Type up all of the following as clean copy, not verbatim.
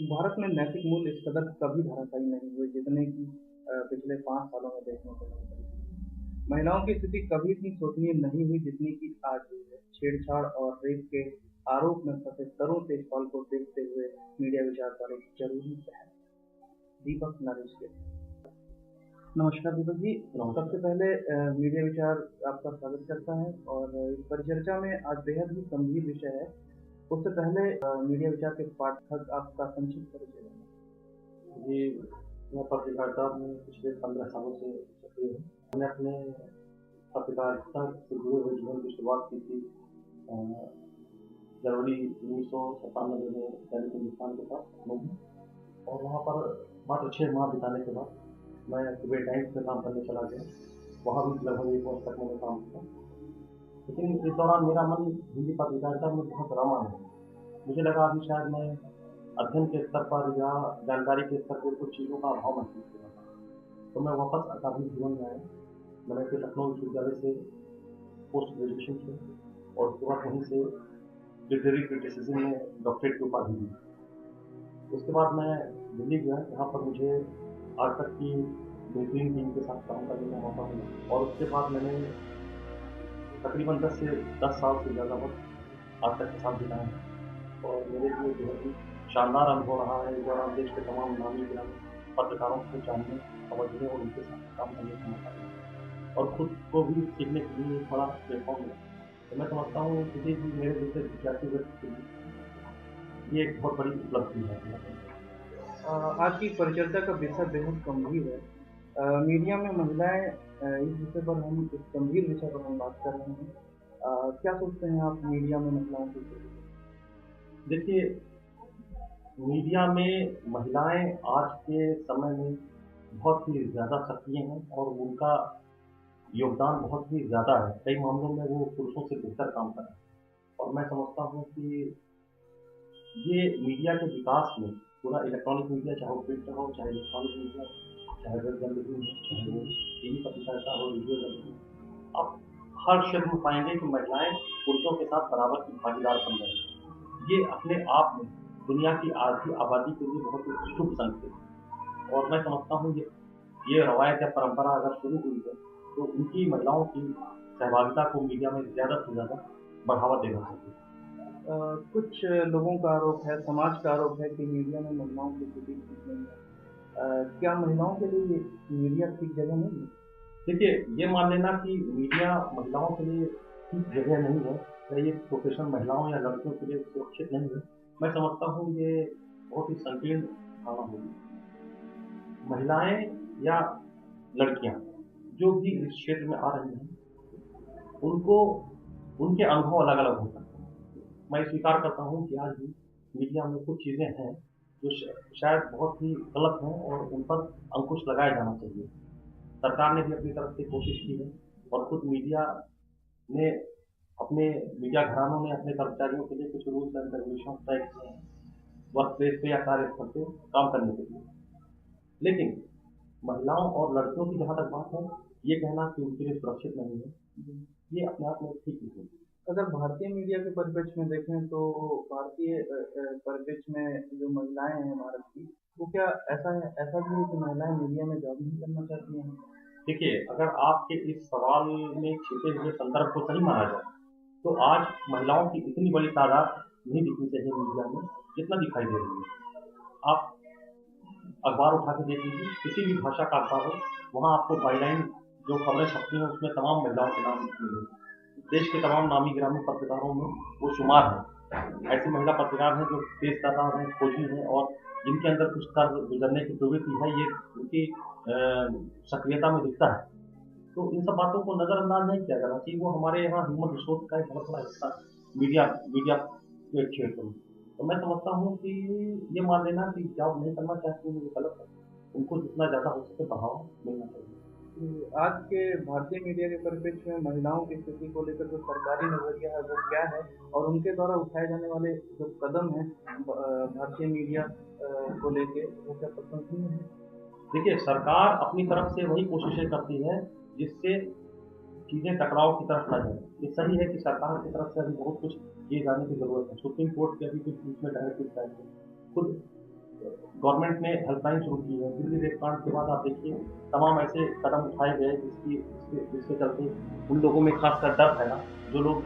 भारत में नैतिक मूल्य इस कदर कभी धराशायी नहीं हुए जितने कि पिछले 5 सालों में देखने को मिले। महिलाओं की स्थिति कभी इतनी शोचनीय नहीं हुई जितनी कि आज हुई है। छेड़छाड़ और रेप के आरोप में फंसे तरुण तेजपाल को देखते हुए मीडिया विचार पर एक जरूरी पहल। दीपक नरेश के नमस्कार दीपक जी। सबसे पहले मीडिया विचार आपका स्वागत करता है और इस परिचर्चा में आज बेहद ही गंभीर विषय है। उससे पहले मीडिया विचार के पाठक आपका संक्षिप्त परिचय देना। जी, मैं पत्रकारिता में पिछले 15 सालों से सक्रिय हूँ। मैंने अपने पत्रकारिता से जुड़े हुए जीवन की शुरुआत की थी जनवरी 1997 में दैनिक हिंदुस्तान के साथ लखनऊ में, और वहाँ पर मात्र 6 माह बिताने के बाद मैं सुबह टाइम्स में काम करने चला गया। वहाँ भी लगभग 1 वर्ष तक मैंने काम किया, लेकिन इस दौरान मेरा मन हिंदी पत्रकारिता में बहुत रमा नहीं। मुझे लगा अभी शायद मैं अध्ययन के स्तर पर या जानकारी के स्तर पर कुछ चीज़ों का अभाव महसूस कर रहा था। तो मैं वापस अकादमिक जीवन में आया। मैंने फिर लखनऊ विश्वविद्यालय से पोस्ट ग्रेजुएशन किया और उसके बाद वहीं से लिटरेरी क्रिटिसिज्म में डॉक्टरेट की उपाधि ली। उसके बाद मैं दिल्ली गया, जहाँ पर मुझे आज तक की बेहतरीन टीम के साथ काम करने का मौका मिला, और उसके बाद मैंने तकरीबन 10 साल से ज़्यादा वक्त आज तक के साथ बिताए हैं, और मेरे लिए बहुत ही शानदार अनुभव रहा है। इस दौरान देश के तमाम नामी गिरामी पत्रकारों को जानने, समझने और उनके साथ काम करने का मौका मिला, और खुद को भी सीखने के लिए एक बड़ा प्लेटफॉर्म मिला। तो मैं समझता हूँ किसी भी मेरे जैसे विद्यार्थी व्यक्ति के लिए ये एक बहुत बड़ी उपलब्धि है। आज की परिचर्चा का विषय बेहद गंभीर है। मीडिया में महिलाएं, इस विषय पर हम इस गंभीर विषय पर हम बात कर रहे हैं। क्या सोचते हैं आप मीडिया में महिलाओं की स्थिति? देखिए, मीडिया में महिलाएं आज के समय में बहुत ही ज़्यादा सक्रिय हैं, और उनका योगदान बहुत ही ज़्यादा है। कई मामलों में वो पुरुषों से बेहतर काम कर रहे हैं, और मैं समझता हूँ कि ये मीडिया के विकास में पूरा इलेक्ट्रॉनिक मीडिया, चाहे वो प्रिंट हो, चाहे इलेक्ट्रॉनिक मीडिया, चाहे वेब जर्नलिज्म हो, चाहे वो टीवी पत्रकारिता हो, रेडियो जर्नलिज्म, आप हर क्षेत्र में पाएंगे कि महिलाएं पुरुषों के साथ बराबर की भागीदार बन रही हैं। ये अपने आप में दुनिया की आधी आबादी के लिए बहुत ही शुभ संकेत है, और मैं समझता हूँ ये रवायत या परंपरा अगर शुरू हुई है तो उनकी महिलाओं की सहभागिता को मीडिया में ज़्यादा से ज़्यादा बढ़ावा देना चाहिए। कुछ लोगों का आरोप है, समाज का आरोप है कि मीडिया में महिलाओं की स्थिति ठीक नहीं है। क्या महिलाओं के लिए मीडिया ठीक जगह नहीं है? देखिए, ये मान लेना कि मीडिया महिलाओं के लिए ठीक जगह नहीं है, या ये प्रोफेशन महिलाओं या लड़कियों के लिए सुरक्षित नहीं है, मैं समझता हूँ ये बहुत ही संकीर्ण धारणा होगी। महिलाएं या लड़कियां जो भी इस क्षेत्र में आ रही हैं, उनको उनके अनुभव अलग अलग हो सकते हैं। मैं स्वीकार करता हूँ कि आज भी मीडिया में कुछ चीज़ें हैं जो शायद बहुत ही गलत हैं, और उन पर अंकुश लगाया जाना चाहिए। सरकार ने भी अपनी तरफ से कोशिश की है, और खुद मीडिया ने अपने मीडिया घरानों ने अपने कर्मचारियों के लिए कुछ रूल्स एंड रेगुलेशन तय किए हैं वर्क प्लेस पे या कार्यस्थल पे काम करने के लिए। लेकिन महिलाओं और लड़कियों की जहाँ तक बात है, ये कहना कि उनके लिए सुरक्षित नहीं है, ये अपने आप में ठीक नहीं है। अगर भारतीय मीडिया के परिप्रेक्ष्य में देखें तो भारतीय परिप्रेक्ष्य में जो महिलाएं हैं भारत की, वो क्या ऐसा भी है कि महिलाएं मीडिया में जॉब नहीं करना चाहती हैं? देखिए, अगर आपके इस सवाल में छिपे हुए संदर्भ को सही माना जाए, तो आज महिलाओं की इतनी बड़ी तादाद नहीं दिखनी चाहिए मीडिया में जितना दिखाई दे रही है। आप अखबार उठा के देख लीजिए, किसी भी भाषा का अखबार हो, वहाँ आपको बाईलाइन जो खबरें छपती हैं उसमें तमाम महिलाओं के नाम मिलेंगे। देश के तमाम नामी गिरामी पत्रकारों में वो शुमार हैं। ऐसी महिला पत्रकार हैं जो तेज तर्रार हैं, खोजी हैं, और जिनके अंदर कुछ कर गुजरने की प्रवृत्ति है, ये उनकी सक्रियता में दिखता है। तो इन सब बातों को नज़रअंदाज नहीं किया जाना चाहिए। वो हमारे यहाँ ह्यूमन रिसोर्स का एक बहुत बड़ा हिस्सा मीडिया मीडिया के क्षेत्र में। तो मैं समझता हूँ कि ये मान लेना कि जॉब नहीं करना चाहते हैं, ये गलत है। उनको जितना ज़्यादा हो सके बढ़ावा मिलना चाहिए। आज के भारतीय मीडिया के परिप्रेक्ष्य में महिलाओं की स्थिति को लेकर जो सरकारी नजरिया है वो क्या है, और उनके द्वारा उठाए जाने वाले जो कदम हैं भारतीय मीडिया को लेके, वो क्या प्रशंसनीय है? देखिए, सरकार अपनी तरफ से वही कोशिशें करती है जिससे चीज़ें टकराव की तरफ न जाए। ये सही है कि सरकार की तरफ से अभी बहुत कुछ किए जाने की ज़रूरत है। सुप्रीम कोर्ट के अभी कुछ बीच में डायरेक्टिव आए थे। खुद गवर्नमेंट ने हेल्पलाइन शुरू की है। दिल्ली रेप कांड के बाद आप देखिए तमाम ऐसे कदम उठाए गए जिसके चलते उन लोगों में खासकर डर फैला जो लोग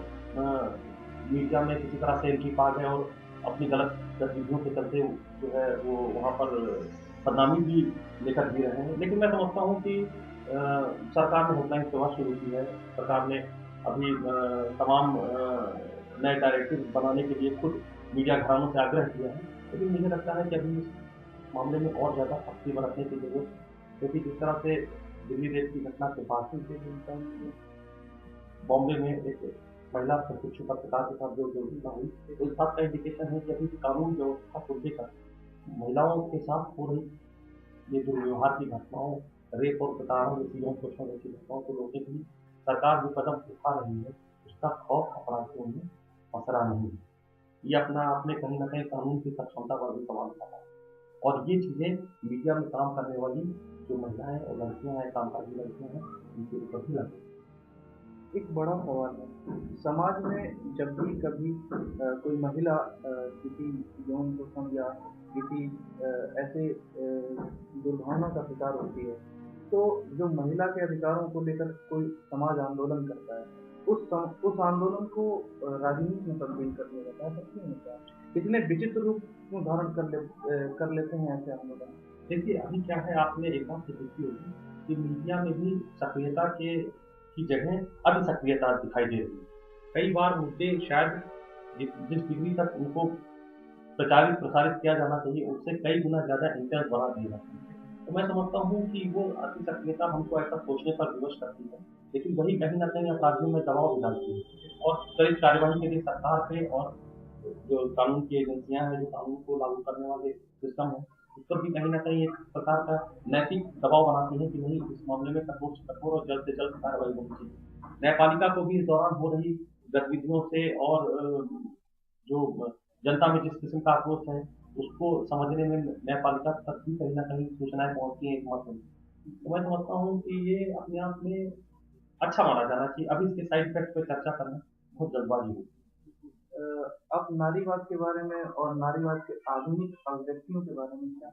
मीडिया में किसी तरह से एंट्री पा गए और अपनी गलत गतिविधियों के चलते जो है वो वहाँ पर बदनामी भी लेकर जी रहे हैं। लेकिन मैं समझता हूँ कि सरकार ने हेल्पलाइन सेवा शुरू की है। सरकार ने अभी तमाम नए डायरेक्टिव बनाने के लिए खुद मीडिया घरानों से आग्रह किया है। लेकिन मुझे लगता है कि अभी इस मामले में और ज़्यादा सख्ती बरतने की जरूरत है, क्योंकि जिस तरह से दिल्ली रेप की घटना के बाद बॉम्बे में एक महिला प्रशिक्षु पत्रकार के साथ जो दुर्घटना हुई, तो इस बात का इंडिकेशन है कि अभी कानून व्यवस्था को लेकर महिलाओं के साथ हो रही ये दुर्व्यवहार की घटनाओं, रेप और प्रताड़ना जैसी यौन शोषण जैसी घटनाओं को रोकने के लिए सरकार जो कदम उठा रही है, उसका खौफ अपराधियों में पसरा नहीं है। ये अपना आपने कहीं न कहीं कानून की सक्षमता पर भी सवाल उठाया है। और ये चीज़ें मीडिया में काम करने वाली जो महिलाएं और लड़कियां हैं, कामकाजी लड़कियां हैं, उनके ऊपर भी लगती है। एक बड़ा सवाल है, समाज में जब भी कभी कोई महिला किसी यौन शोषण या किसी ऐसे दुर्भावना का शिकार होती है, तो जो महिला के अधिकारों को लेकर कोई समाज आंदोलन करता है, उस आंदोलन को राजनीति में तब्दील कर दिया जाता है। ऐसा क्यों होता है? कितने विचित्र रूप क्यों धारण कर लेते हैं ऐसे आंदोलन? देखिए अभी क्या है, आपने एक बात देखी होगी कि मीडिया में भी सक्रियता की जगह अतिसक्रियता दिखाई दे रही है। कई बार मुद्दे शायद जिस डिग्री तक उनको प्रसारित किया जाना चाहिए उससे कई गुना ज़्यादा इंटेंस बना दिया जाता है। तो मैं समझता हूँ कि वो अतिसक्रियता हमको ऐसा सोचने पर विवश करती है, लेकिन वही कहीं न कहीं अपराधियों में दबाव भी डालती है और त्वरित कार्यवाही के लिए सरकार पे और जो कानून की एजेंसियाँ हैं, जो कानून को लागू करने वाले सिस्टम है, उस पर भी कहीं न कहीं एक प्रकार का नैतिक दबाव बनाती है कि नहीं, इस मामले में कठोर से कठोर और जल्द से जल्द कार्रवाई होनी चाहिए। न्यायपालिका को भी इस दौरान हो रही गतिविधियों से और जो जनता में जिस किस्म का आक्रोश है, उसको समझने में न्यायपालिका तक भी कहीं न कहीं सूचनाएँ पहुँचती हैं एक माध्यम से। तो मैं समझता हूँ कि ये अपने आप में अच्छा माना जाना चाहिए। अभी इसके साइड इफ़ेक्ट पे चर्चा करना बहुत जल्दबाज़ी होगी। अब नारीवाद के बारे में और नारीवाद के आधुनिक अभिव्यक्तियों के बारे में क्या?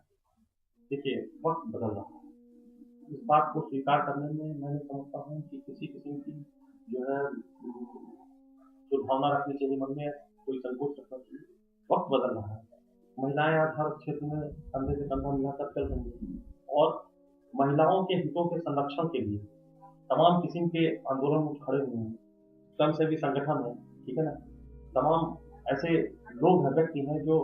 देखिए, वक़्त बदल रहा है। इस बात को स्वीकार करने में मैं समझता हूँ कि किसी किस्म की जो है दुर्भावना रखनी चाहिए मन में, कोई संकोच रखना चाहिए। वक़्त बदल रहा है। महिलाएँ आज हर क्षेत्र में कंधे से कंधा मिलाकर चल रही हैं और महिलाओं के हितों के संरक्षण के लिए तमाम किस्म के आंदोलन उठ खड़े हुए हैं। स्वयंसेवी संगठन है, ठीक है ना? तमाम ऐसे लोग हैं, व्यक्ति हैं जो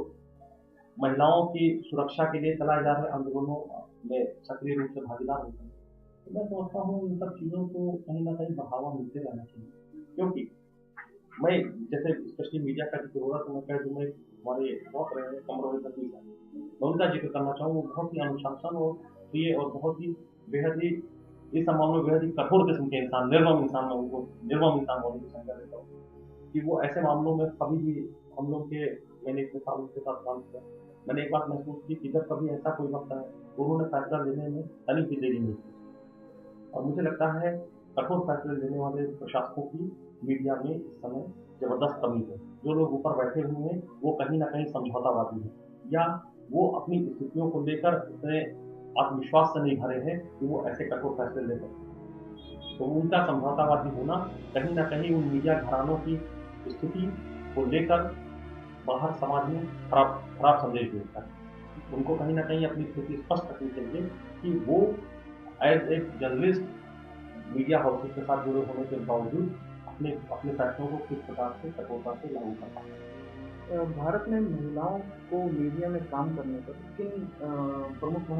महिलाओं की सुरक्षा के लिए चलाए जा रहे आंदोलनों में सक्रिय रूप से भागीदार होते हैं। तो मैं समझता हूँ इन सब चीज़ों को कहीं न कहीं बढ़ावा मिलते रहना चाहिए। क्योंकि मैं जैसे स्पेशली मीडिया का जिक्र हो रहा तो मैं कह दूँ, मैं हमारे बहुत रहे हैं कमरों में तकलीफ है। मैं उनका जिक्र करना चाहूँ, वो बहुत ही अनुशासन और प्रिय और बहुत ही बेहद ही इस मामले में बेहद ही कठोर किस्म के इंसान, निर्मम इंसान, मैं उनको निर्मम इंसान होने की संज्ञा देता हूँ कि वो ऐसे मामलों में कभी भी हम लोग के मैंने इतने साल उनके साथ काम किया, मैंने एक बात महसूस की कि जब कभी ऐसा कोई वक्त आए तो उन्होंने फैसला लेने में तनिक भी देरी नहीं की। और मुझे लगता है कठोर फैसले लेने वाले प्रशासकों की मीडिया में इस समय जबरदस्त कमी है। जो लोग ऊपर बैठे हुए हैं वो कहीं न कहीं समझौतावादी हैं या वो अपनी स्थितियों को लेकर इतने आत्मविश्वास से नहीं भरे हैं कि वो ऐसे कठोर फैसले ले सकते। तो उनका समझौतावादी होना कहीं न कहीं उन मीडिया घरानों की स्थिति को लेकर बाहर समाज में खराब संदेश भेजता है। उनको कहीं न कहीं अपनी स्थिति स्पष्ट रखनी चाहिए कि वो as a journalist media houses के साथ जुड़े होने के बावजूद अपने फैसलों को किस प्रकार से कठोरता से लागू कर पाते हैं। भारत में महिलाओं को मीडिया में काम करने पर किन प्रमुख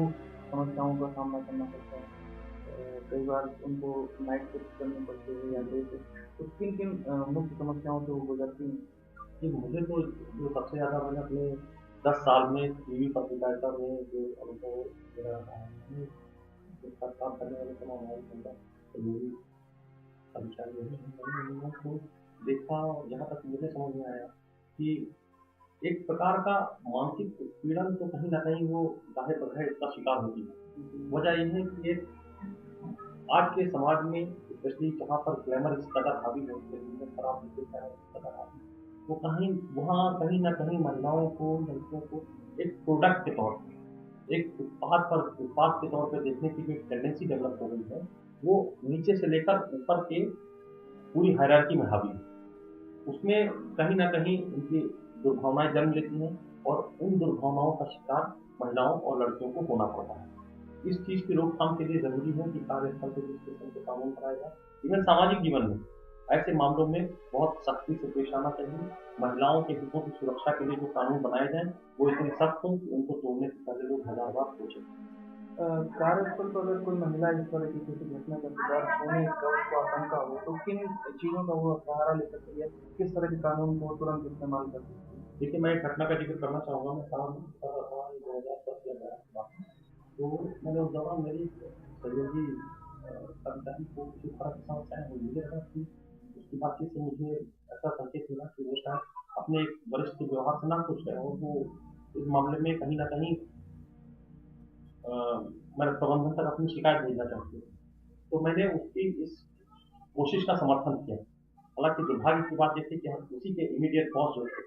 समस्याओं का सामना करना पड़ता है? कई बार उनको नाइट शिफ्ट करनी पड़ती है या डे शिफ्ट, तो किन किन मुख्य समस्याओं से वो गुजरती हैं? कि मुझे तो जो सबसे ज़्यादा मैंने अपने 10 साल में टीवी पत्रकारिता में जो अनुभव मेरा रहा है, उसका काम करने वाले तमाम हमारे संगठन सहयोगी कर्मचारी हैं, को देखा और जहाँ तक मुझे समझ में आया कि एक प्रकार का मानसिक उत्पीड़न तो कहीं न कहीं वो जाहिर-बगैर इसका शिकार होती है। वजह ये है कि एक आज के समाज में स्पेशली जहाँ पर ग्लैमर इस कदर हावी है, टेलीविज़न पर आप देख रहे हैं इस कदर हावी, वो कहीं न कहीं महिलाओं को, लड़कियों को एक प्रोडक्ट के तौर पे एक उत्पाद के तौर पे देखने की जो टेंडेंसी डेवलप हो गई है, वो नीचे से लेकर ऊपर के पूरी हायरार्की में हावी है। उसमें कहीं न कहीं उनकी दुर्भावनाएँ जन्म लेती हैं और उन दुर्भावनाओं का शिकार महिलाओं और लड़कियों को होना पड़ता है। इस चीज़ की रोकथाम के लिए ज़रूरी है कि कार्यस्थल पे जिस किस्म के कानून बनाए जाएँ, इवन सामाजिक जीवन में ऐसे मामलों में बहुत सख्ती से पेश आना चाहिए। महिलाओं के हितों की सुरक्षा के लिए जो कानून बनाए जाएँ, वो इतने सख्त हों कि उनको तोड़ने से पहले लोग हज़ार बार सोचें। कार्यस्थल पर अगर कोई महिला इस तरह की किसी घटना का शिकार होने का उसको आशंका हो तो किन चीज़ों का वो सहारा ले सकती है, किस तरह के कानून को तुरंत इस्तेमाल कर सकती है? देखिए, मैं एक घटना का ज़िक्र करना चाहूँगा। मैं साल 2010 या 11 की बात है। तो मैंने उस दौरान मेरी सहयोगी कर्मचारी को किसी तरह की समस्याएँ हुई। मुझे लगा कि उसकी बातचीत से मुझे ऐसा संकेत मिला कि वो शायद अपने एक वरिष्ठ के व्यवहार से नाखुश है और वो इस मामले में कहीं न कहीं अ, मेरे प्रबंधन तक अपनी शिकायत भेजना चाहती है। तो मैंने उसकी इस कोशिश का समर्थन किया। हालाँकि दुर्भाग्य की बात ये थी कि हम उसी के इमीडिएट बॉस जो थे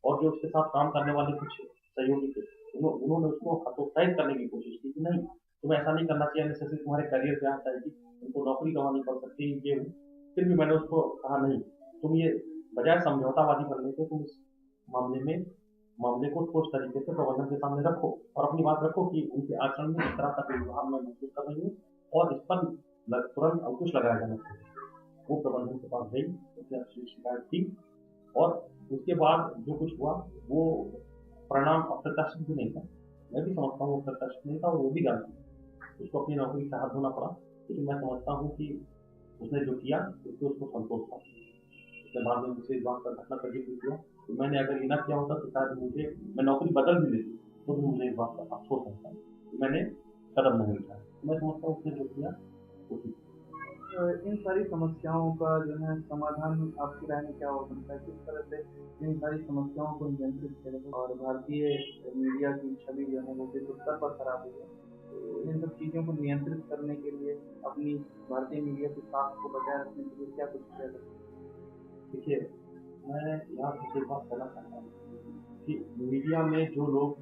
और जो उसके साथ काम करने वाले कुछ सहयोगी थे, उन्होंने उसको हतोत्साहित करने की कोशिश की कि नहीं, तुम्हें ऐसा नहीं करना चाहिए, नेसेसरी तुम्हारे करियर पे आँच आएगी, तुमको नौकरी गँवानी पड़ सकती है, ये वो। फिर भी मैंने उसको कहा नहीं, तुम ये बजाय समझौतावादी बनने के तुम इस मामले में मामले को ठोस तरीके से प्रबंधन के सामने रखो और अपनी बात रखो कि उनके आचरण में इस तरह का व्यवहार मैं महसूस कर रही हूँ और इस पर तुरंत अंकुश लगाया जाना चाहिए। वो प्रबंधन के पास गई, उसने अपनी शिकायत की और उसके बाद जो कुछ हुआ वो परिणाम अप्रत्याशित भी नहीं था। मैं भी समझता हूँ अप्रत्याशित नहीं था और वो भी जानती थी। उसको अपनी नौकरी से हाथ धोना पड़ा, लेकिन मैं समझता हूँ कि उसने जो किया उससे उसको संतोष था। उसने बाद में मुझसे इस बात का घटना का ज़िक्र किया कि मैंने अगर ये ना किया होता तो शायद मैं नौकरी बदल भी लेती, तो भी मुझे इस बात का अफ़सोस होता कि मैंने कदम नहीं उठाया। मैं समझता हूँ उसने जो किया वो ठीक है। इन सारी समस्याओं का जो है समाधान आपकी राय में क्या हो सकता है? किस तरह से इन सारी समस्याओं को नियंत्रित किया जाए? और भारतीय मीडिया की छवि जो है वो विश्व स्तर पर खराब हुई है। तो इन सब चीज़ों को नियंत्रित करने के लिए अपनी भारतीय मीडिया की साख को बचाए रखने के लिए क्या कुछ किया जा सकता देखिए, मैं यहाँ से एक बात कहना चाहता हूँ कि मीडिया में जो लोग,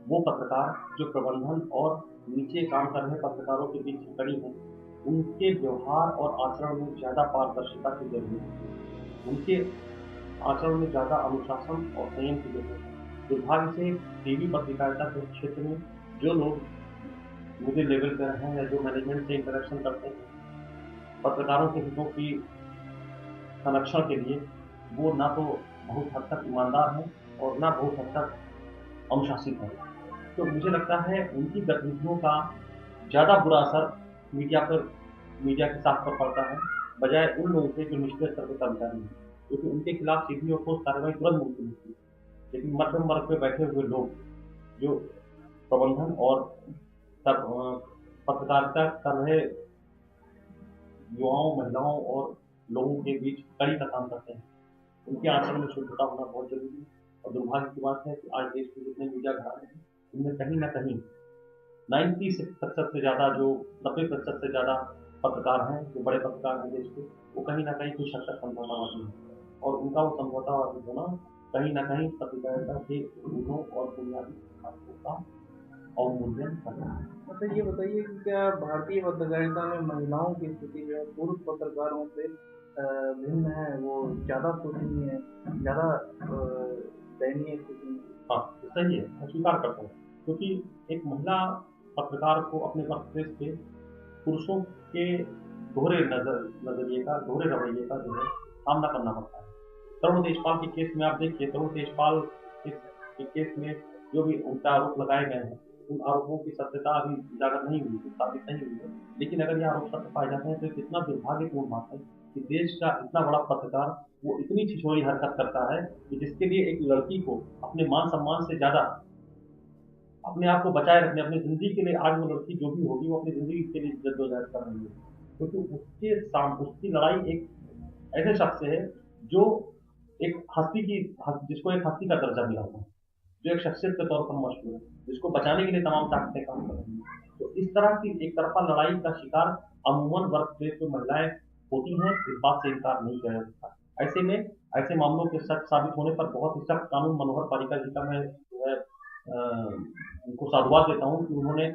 वो पत्रकार जो प्रबंधन और नीचे काम कर रहे पत्रकारों के बीच कड़ी हैं, उनके व्यवहार और आचरण में ज़्यादा पारदर्शिता की ज़रूरत है। उनके आचरण में ज़्यादा अनुशासन और संयम की ज़रूरत है। दुर्भाग्य से टीवी पत्रकारिता के क्षेत्र में जो लोग मिडिल लेवल पर हैं या जो मैनेजमेंट से इंटरेक्शन करते हैं, पत्रकारों के हितों की संरक्षण के लिए, वो ना तो बहुत हद तक ईमानदार हैं और ना बहुत हद तक अनुशासित हैं। तो मुझे लगता है उनकी गतिविधियों का ज़्यादा बुरा असर मीडिया पर मीडिया की साख पर पड़ता है, बजाय उन लोगों से जो निचले स्तर के कर्मचारी हैं, क्योंकि उनके खिलाफ सीधी और ठोस कार्रवाई तुरंत मुमकिन होती है। लेकिन मध्यम वर्ग पे बैठे हुए लोग, जो प्रबंधन और पत्रकारिता कर रहे युवाओं, महिलाओं और लोगों के बीच कड़ी का काम करते हैं, उनके आचरण में शुद्धता होना बहुत ज़रूरी है। और दुर्भाग्य की बात है कि आज देश के जितने मीडिया घराने हैं, उनमें कहीं न कहीं 90% से ज़्यादा, जो 90% से ज़्यादा पत्रकार हैं, जो बड़े पत्रकार हैं देश के, वो कहीं न कहीं कुछ हद तक समझौतावादी हैं और उनका वो समझौतावादी होना कहीं न कहीं पत्रकारिता के मूल्यों और बुनियादी सिद्धांतों का अवमूल्यन कर रहा है। है? अच्छा, ये बताइए कि क्या भारतीय पत्रकारिता में महिलाओं की स्थिति जो है पुरुष पत्रकारों से भिन्न है? वो ज़्यादा शोचनीय है, ज़्यादा दयनीय स्थिति में? हाँ, सही है, मैं स्वीकार करता हूँ, क्योंकि एक महिला पत्रकार को अपने वर्कप्लेस पे पुरुषों के नज़रिए का, दोहरे रवैये का जो है सामना करना पड़ता है। तरुण देशपाल के केस में आप देखिए, तरुण देशपाल के केस में जो भी उन पे आरोप लगाए गए हैं, उन आरोपों की सत्यता अभी उजागर नहीं हुई है, साबित नहीं हुई है। लेकिन अगर ये आरोप सत्य पाए जाते हैं तो कितना दुर्भाग्यपूर्ण बात है कि देश का इतना बड़ा पत्रकार वो इतनी छिछोरी हरकत करता है कि जिसके लिए एक लड़की को अपने मान-सम्मान से ज़्यादा अपने आप को बचाए रखने, अपनी ज़िंदगी के लिए, आज वो लड़की जो भी होगी वो अपनी ज़िंदगी के लिए जद्दोजहद कर रही है। क्योंकि उसकी लड़ाई एक ऐसे शख्स से है जो एक जिसको एक हस्ती का दर्जा मिला हुआ है, जो एक शख्सियत के तौर पर मशहूर है, जिसको बचाने के लिए तमाम ताकतें काम कर रही हैं। तो इस तरह की एक तरफ़ा लड़ाई का शिकार अमूमन वर्क प्लेस पे महिलाएँ होती हैं, इस बात से इनकार नहीं किया जा सकता। ऐसे में ऐसे मामलों के सच साबित होने पर बहुत ही सख्त कानून मनोहर पर्रिकर जी का मैं जो है उनको साधुवाद देता हूँ कि उन्होंने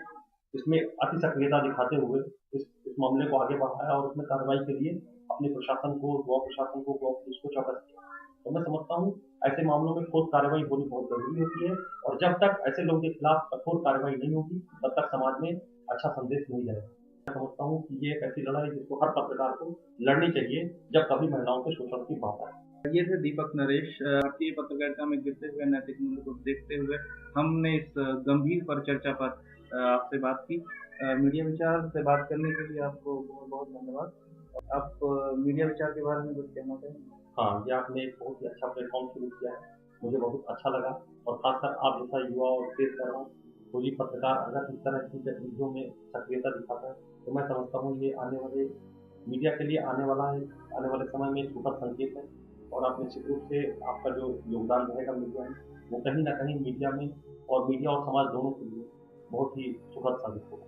इसमें अति सक्रियता दिखाते हुए इस मामले को आगे बढ़ाया और उसमें कार्रवाई के लिए अपने प्रशासन को, गोवा प्रशासन को, गोवा पुलिस को चौकस किया। तो मैं समझता हूँ ऐसे मामलों में ठोस कार्रवाई होनी बहुत जरूरी होती है, और जब तक ऐसे लोगों के खिलाफ कठोर कार्रवाई नहीं होगी तब तक समाज में अच्छा संदेश नहीं जाएगा। मैं समझता हूँ कि ये एक ऐसी लड़ाई जिसको हर पत्रकार को लड़नी चाहिए जब कभी महिलाओं के शोषण की बात आए। ये थे दीपक नरेश। भारतीय पत्रकारिता में गिरते हुए नैतिक मूल्य को देखते हुए हमने इस गंभीर परिचर्चा पर आपसे बात की। मीडिया विचार से बात करने के लिए आपको बहुत बहुत धन्यवाद। आप मीडिया विचार के बारे में कुछ कहना चाहेंगे? हाँ, ये आपने एक बहुत ही अच्छा प्लेटफॉर्म शुरू किया है, मुझे बहुत अच्छा लगा। और खासकर आप जैसा युवा और तेज तर्रार कोई पत्रकार अगर इस तरह की गतिविधियों में सक्रियता दिखाता है तो मैं समझता हूँ ये आने वाले मीडिया के लिए आने वाले समय में एक सुखद संकेत है। और आप निश्चित रूप से आपका जो योगदान रहेगा मीडिया में, वो कहीं ना कहीं मीडिया में और मीडिया और समाज दोनों के लिए बहुत ही सुखद साबित होगा।